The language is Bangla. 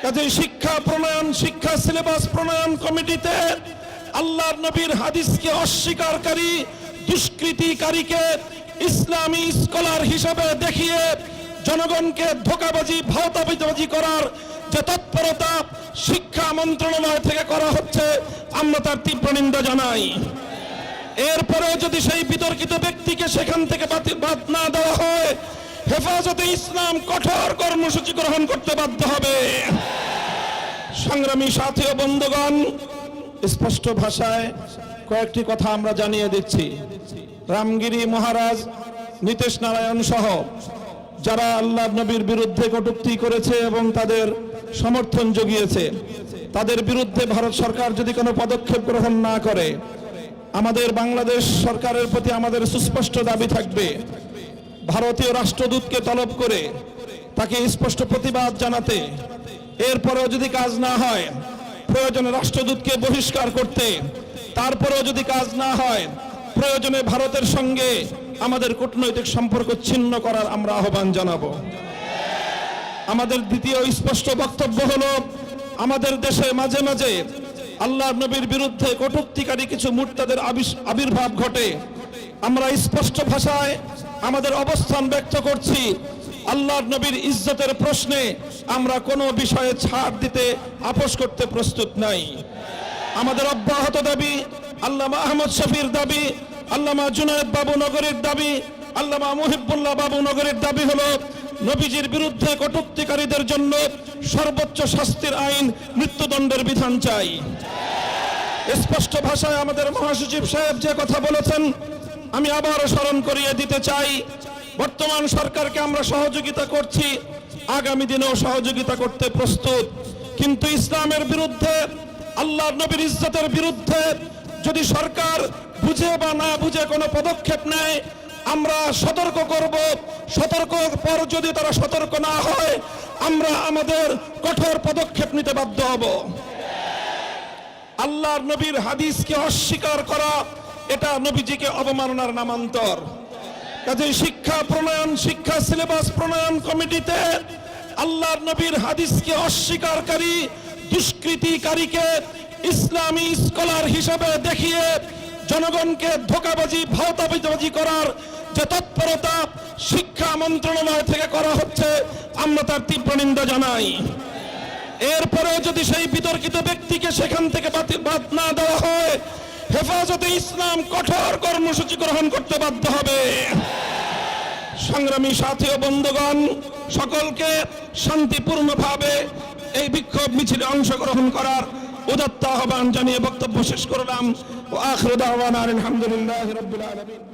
কাজেই শিক্ষা প্রণয়ন, শিক্ষা সিলেবাস প্রণয়ন কমিটিতে আল্লাহর নবীর হাদিসকে অস্বীকারী দুষ্কৃতিকারীকে ইসলামী স্কলার হিসেবে দেখিয়ে জনগণকে ধোঁকাবাজি, ভাওতাবাজি করার যে তৎপরতা শিক্ষা মন্ত্রণালয় থেকে করা হচ্ছে, আমরা তার তীব্র নিন্দা জানাই। এরপরেও যদি সেই বিতর্কিত ব্যক্তিকে সেখান থেকে বাদ না দেওয়া হয়, হেফাজতে ইসলাম কঠোর কর্মসূচি গ্রহণ করতে বাধ্য হবে। সংগ্রামী সাথী ও বন্ধুগণ, স্পষ্ট ভাষায় কয়েকটি কথা আমরা জানিয়ে দিচ্ছি। রামগিরি মহারাজ, নীতিশ নারায়ণ সহ যারা আল্লাহ নবীর বিরুদ্ধে কটূক্তি করেছে এবং তাদের সমর্থন জুগিয়েছে, তাদের বিরুদ্ধে ভারত সরকার যদি কোনো পদক্ষেপ গ্রহণ না করে, আমাদের বাংলাদেশ সরকারের প্রতি আমাদের সুস্পষ্ট দাবি থাকবে, ভারতীয় রাষ্ট্রদূতকে তলব করে তাকে স্পষ্ট প্রতিবাদ জানাতে, এরপরেও যদি কাজ না হয় প্রয়োজনে রাষ্ট্রদূতকে বহিষ্কার করতে, তারপরেও যদি কাজ না হয় প্রয়োজনে ভারতের সঙ্গে আমাদের কূটনৈতিক সম্পর্ক ছিন্ন করার আমরা আহ্বান জানাবো। আমাদের দ্বিতীয় স্পষ্ট বক্তব্য হলো, আমাদের দেশে মাঝে মাঝে আল্লাহর নবীর বিরুদ্ধে কটূক্তিকারী কিছু মুরতাদের আবির্ভাব ঘটে। আমরা স্পষ্ট ভাষায় আমাদের অবস্থান ব্যক্ত করছি, আল্লাহর নবীর ইজ্জতের প্রশ্নে আমরা কোনো বিষয়ে ছাড় দিতে আপোষ করতে প্রস্তুত নাই। আমাদের অব্যাহত দাবি, আল্লামা আহমদ শফির দাবি, আল্লামা জুনায়েদ বাবু নগরীর দাবি, আল্লামা মুহিবুল্লাহ বাবু নগরীর দাবি হলো নবীজির বিরুদ্ধে কটূক্তিকারীদের জন্য সর্বোচ্চ শাস্তির আইন, মৃত্যুদণ্ডের বিধান চাই। স্পষ্ট ভাষায় আমাদের মহাসচিব সাহেব যে কথা বলেছেন, আমি আবারও স্মরণ করিয়ে দিতে চাই, বর্তমান সরকারকে আমরা সহযোগিতা করছি, আগামী দিনেও সহযোগিতা করতে প্রস্তুত। কিন্তু ইসলামের বিরুদ্ধে, আল্লাহর নবীর ইজ্জতের বিরুদ্ধে যদি সরকার বুঝে বা না বুঝে কোনো পদক্ষেপ নেয়, আমরা সতর্ক করব। সতর্ক পর যদি তারা সতর্ক না হয়, আমরা আমাদের কঠোর পদক্ষেপ নিতে বাধ্য হব। আল্লাহর নবীর হাদিসকে অস্বীকার করা, এটা নবীজিকে অবমাননার নামান্তর। কাজেই শিক্ষা প্রণয়ন, শিক্ষা সিলেবাস প্রণয়ন কমিটিতে আল্লাহর নবীর হাদিসকে অস্বীকারী দুষ্কৃতিকারীকে ইসলামী স্কলার হিসেবে দেখিয়ে জনগণকে ধোঁকাবাজি, ভাওতাবাজি করার যে তৎপরতা শিক্ষা মন্ত্রণালয় থেকে করা হচ্ছে, আমরা তার তীব্র নিন্দা জানাই। এরপরেও যদি সেই বিতর্কিত ব্যক্তিকে সেখান থেকে বাদ না দেওয়া হয়, হেফাজতে ইসলাম কঠোর কর্মসূচি গ্রহণ করতে বাধ্য হবে। সংগ্রামী সাথী ও বন্ধুগণ, সকলকে শান্তিপূর্ণভাবে এই বিক্ষোভ মিছিলে অংশগ্রহণ করার উদাত্ত আহ্বান জানিয়ে বক্তব্য শেষ করলাম। ওয়া আখিরু দাওয়ানা আলহামদুলিল্লাহি রাব্বিল আলামিন।